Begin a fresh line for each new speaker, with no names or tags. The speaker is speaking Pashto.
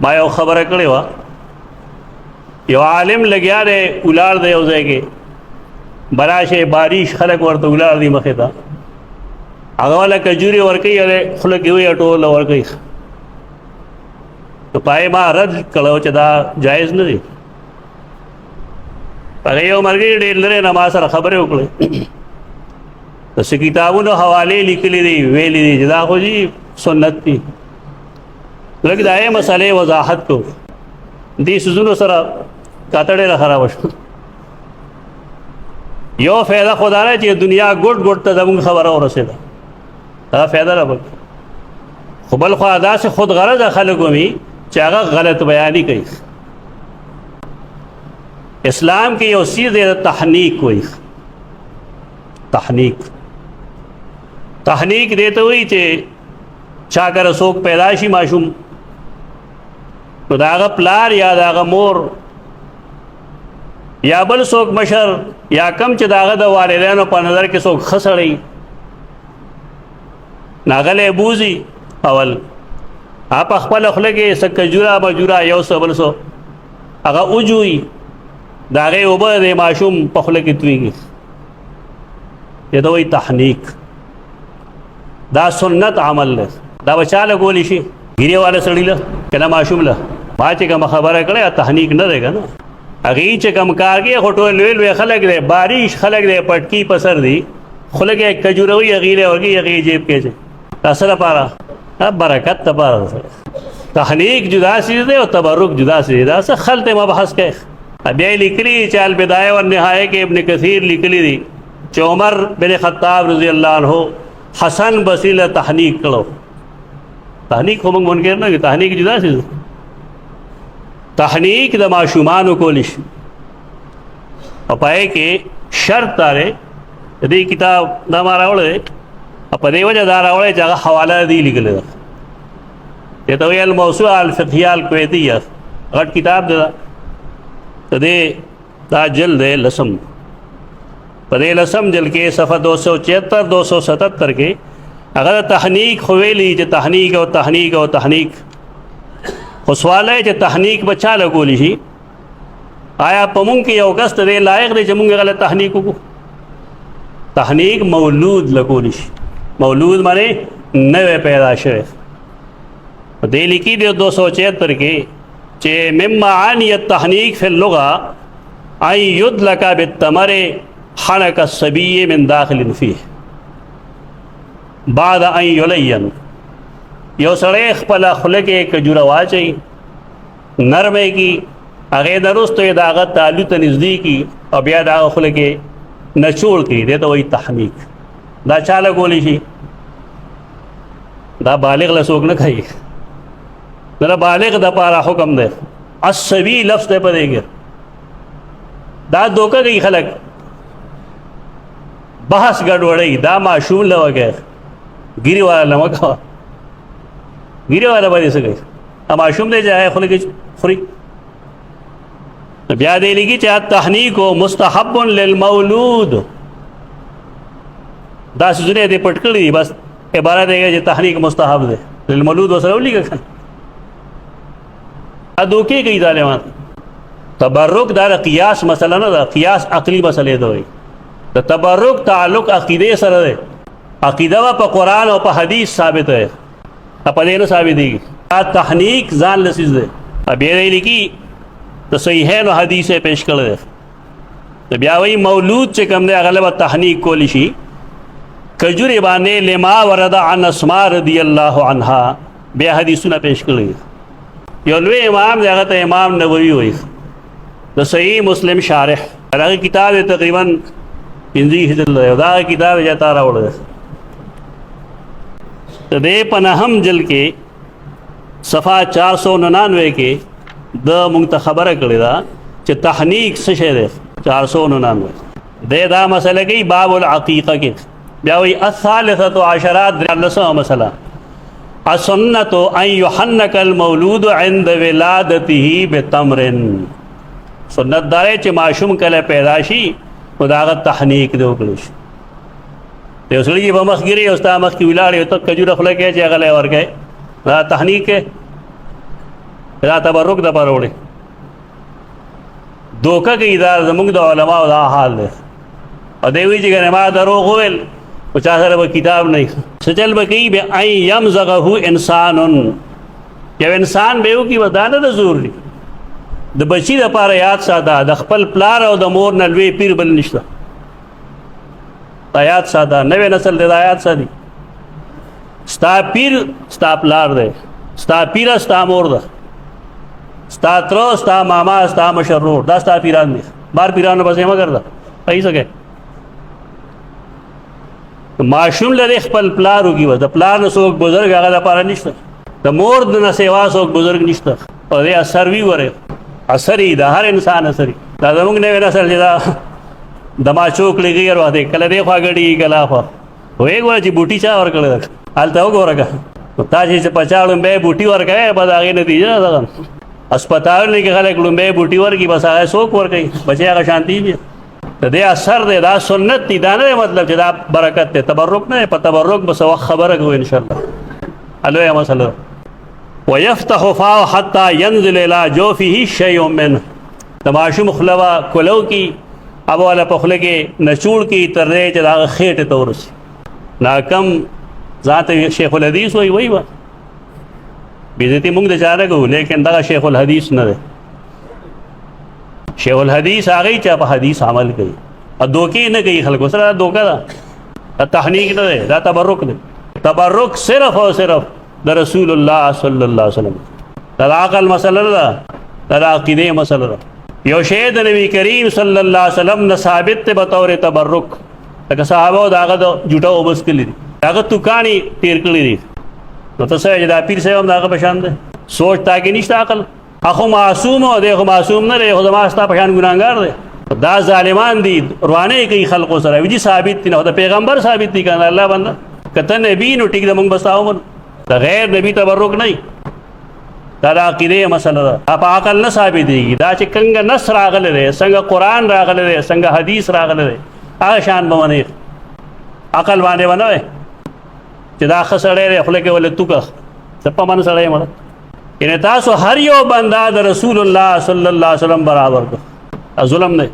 ما یو خبره کړې وه، یو عالم لګیا دی ولاړ دی یو ځای کې، براشه بارش خلک ورته ولاړ دي مخې ته، هغه والا کجوري ورکوي خوله کې وي ټوله ورکوي. نو پای ما رد کړو چې دا جایز نه دی. هغه یو مرګي ډېر لري نه ما سره خبرې وکړې، د څه کتابونو حوالې لیکلي دي ویلي دي چې دا خو جي سنت دي. لږ د هغې مسئلې وضاحت کو، دې څیزونو سره کاته ډېره خرابه شوه. یو فایده خو دا ده چې دنیا ګوټ ګوټ ته زموږ خبره ورسېده، دا فایده را بل. خو بل خوا داسې خود غرضه خلک ومي چې هغه غلط بیاني کوي. اسلام کې یو څیز دی تحنیک وایي. تحنیک دی ته وایي چې چا کره څوک پیدا شي ماشوم، نو د هغه پلار یا د هغه مور یا بل څوک مشر یا کم چې د هغه د والدینو په نظر کې څوک ښه سړی ناغلی بوزي، اول په خپله خوله کې څه کجوره مجوره یو څه بل څه هغه وجوي، د هغې اوبه د ماشوم په خوله کې تویږي. دې ته وایي تحنیک. دا سنت عمل دی، دا به چا له کولی شي؟ ګیرې والا سړي له که نه ماشوم له؟ ما چې کومه خبره کړې تحنیک نه دی که نه؟ هغې چې کوم کار کوي خو ټول لوی لوی خلک دی، باریش خلک دی، پټکي په سر دی، خوله کې کجوروي هغې له ورکوي، هغې جیب کې اچوي. دا څه لپاره؟ برکت لپاره. تحنیک جدا چیز دی او تبرک جدا چیز دی. دا څه خلط مبحث کوي. بیا یې لیکلي چې البدایه والنهایه کې ابن کثیر لیکلي دي چې عمر بن خطاب رضی الله عنه حسن بصری له تحنیک کړو. تحنیک خو موږ منکر نه کوي، تحنیک جدا چیز دی. تحنیک د ماشومانو کولی شي او پای کې شرط دی. دې کتاب دا ما راوړی دی، په دې وجه دا راوړی چې هغه حواله دې لیکلې ده. دې ته وایي الموسوعه الفقهیه الکویتیه، غټ کتاب دی. دې دا جلد دی لسم، په دې لسم جلد کې صفحه 276 277 کې هغه تحنیک خو ویلي چې تحنیک او تحنیک او تحنیک. خو سوال دی چې تحنیک به چا له کولی شي؟ آیا په مونږ کې یو کس ته دی لایق دی چې مونږ هغه له تحنیک وکړو؟ تحنیک مولود له کولی شي. مولود معنی نوی پیدا شوی. دې لیکي دی 276 کې چې من معانی التحنیک فی اللغة ان یدلک بالتمر حنک الصبی من داخل فیه بعد ان یلین. یو سړی خپله خوله کې کجوره واچوي، نرمه کي، هغې نه وروسته یې د هغه تالو ته نږدې کي او بیا د هغه خوله کې نچوړ کړي. دې ته وایي تحنیک. دا چا له کولی شي؟ دا بالغ له څوک نه کوي. دا بالغ دپاره حکم دی. الصبي لفظ دی په دې کې. دا دوکه کوي خلک، بحث ګډوډوي. دا ماشوم له وکړه، ګیرې والا نه مه کوه. ګیرې والا به دې څه کوي؟ ماشوم دی چې هغه خوله کې خوري. بیا دې لیکي چې التحنیک مستحب للمولود. دا څیزونه دې پټ کړي دي، بس عبارت دی چې تحنیک مستحب دی. للمولود وسره ولیکه که دوکې کوي ظالمان. تبرک دا د قیاس مسله نه ده، قیاس عقلي مسلې ته وایي. د تبرک تعلق عقیدې سره دی. عقیده به په قرآن او په حدیث ثابت دی، په دې نه ثابتېږي. دا تحنیک ځان له څیز دی. بیا دی لیکي د صحیحین حدیث یې پیش کړی دی. بیا وایي مولود چې کوم دی هغه له به تحنیک کولی شي کجورې باندې لما ورد عن اسماء رضی الله عنها. بیا حدیثونه پیش کړي. یو لوی امام دی هغه ته امام نووي وایي، د صحیح مسلم شارح. هغه کتاب یې تقریبا 50 جلد دی. دا کتاب یې تا راوړی دی. د دې په 9 جلد کې صفحه 499 کې د موږ ته خبره کړې ده چې تحنیک څه شی دی. 499 دی دا مسله کوي باب العقیقه کې. بیا وایي الثالثة عشرة 13 مسله السنة ان يحنك المولود عند ولادته بتمر. سنت داره چې ماشوم کله پیدا شي نو د هغه تحنیک دې وکړی شي. یو سړي په مخ ګیري او ستا مخ کې ولاړ یو ته کجوره خوله کې چې هغه له ورکوي، دا تحنیک دی. دا تبرک د پاره وړي دوکه کې دا زموږ د علماء دا حال دی او دی وی چې ګنې ما دروغ وویل او چا سره به کتاب نه څه چل به کوي بیا ان یمزغه انسان یو انسان به وکړي به دا نه د زور دی د بچي دپاره یاد ساته د خپل پلار او د مور نه لوی پیر بل نشته دا یاد ساته نوی نسل دی دا یاد ساتي ستا پیر ستا پلار دی ستا پیره ستا مور ده ستا تره ستا ماما ستا مشر رور دا ستا پیران دي بار پیرانو پسې مه ګرځه صحیح څه کوې ماشوم لري خپل پلار وکړي د پلار نه څوک بزرګ هغه دپاره نشته د مور نه سوا څوک بزرګ نشته او دی اثر وي ورې اثر یي د هر انسان اثر یي دا زموږ نوی نسل چې دا دما چوک لګي ور وخت کله دی خوا ګډي کله خوا وې ګوره چې بوټي چا ورکړل هلته وګوره تا چې 50 لومبې بوټي ورکوي بس هغې نتیجه نه ده هسپتالونو کې خلک لومبې بوټي ورکړي بس هغه څوک ورکوي بچی هغه شانتي دي د دې اثر دی دا سنت دی دا نه مطلب چې دا برکت دی تبرک نه په تبرک بس وخت خبره کوو انشاءالله الویه مسله ويفتح فاه حتى ينزل الى جوفه شيء منه د ماشوم خوله به کولو کې اب والا په خوله کې نچوړ کې تر دې چې د هغه خېټې ته ورسي ناکم ذات شیخ الحدیث وی به بېزتي موږ د چا نه کوو لیکن دغه شیخ الحدیث نه دی شیخ الحدیث هغه چې په حدیث عمل کوي او دوکې نه کوي خلکو سره دوکه ده دا تحنیک نه دی دا تبرک دی تبرک صرف او صرف د رسول الله صلی الله علیه وسلم دا عقل مسله ده دا عقیده مسله ده یو شی د نبی کریم صلی الله علیه وسلم نه ثابت ته بطور تبرک لکه صحابه داغه د جوټه وبس کړي دي هغه توکانی تیر کړي دي نو تاسو چې دا پیر صاحب داغه پشان ده سوچ تا کې نشته عقل اخو معصوم او دغه معصوم نه لري خو ما ستا پشان ګناګار دی دا ظالمان دي روانه کوي خلقو سره وی ثابت نه د پیغمبر ثابت دي کنه الله بنده کته نبی نو ټیک د موږ بساو دا غیر نبی تبرک نه دا عقیده مسله ده په عقل نه ثابت دي دا چې څنګه نص راغله ده څنګه قران راغله ده څنګه حدیث راغله ده هغه شان باندې عقل باندې ونه چې دا خسړې خپل کې ولې توګه په من سره مړ ان تاسو هر یو بنده د رسول الله صلی الله علیه وسلم برابر کو ظلم نه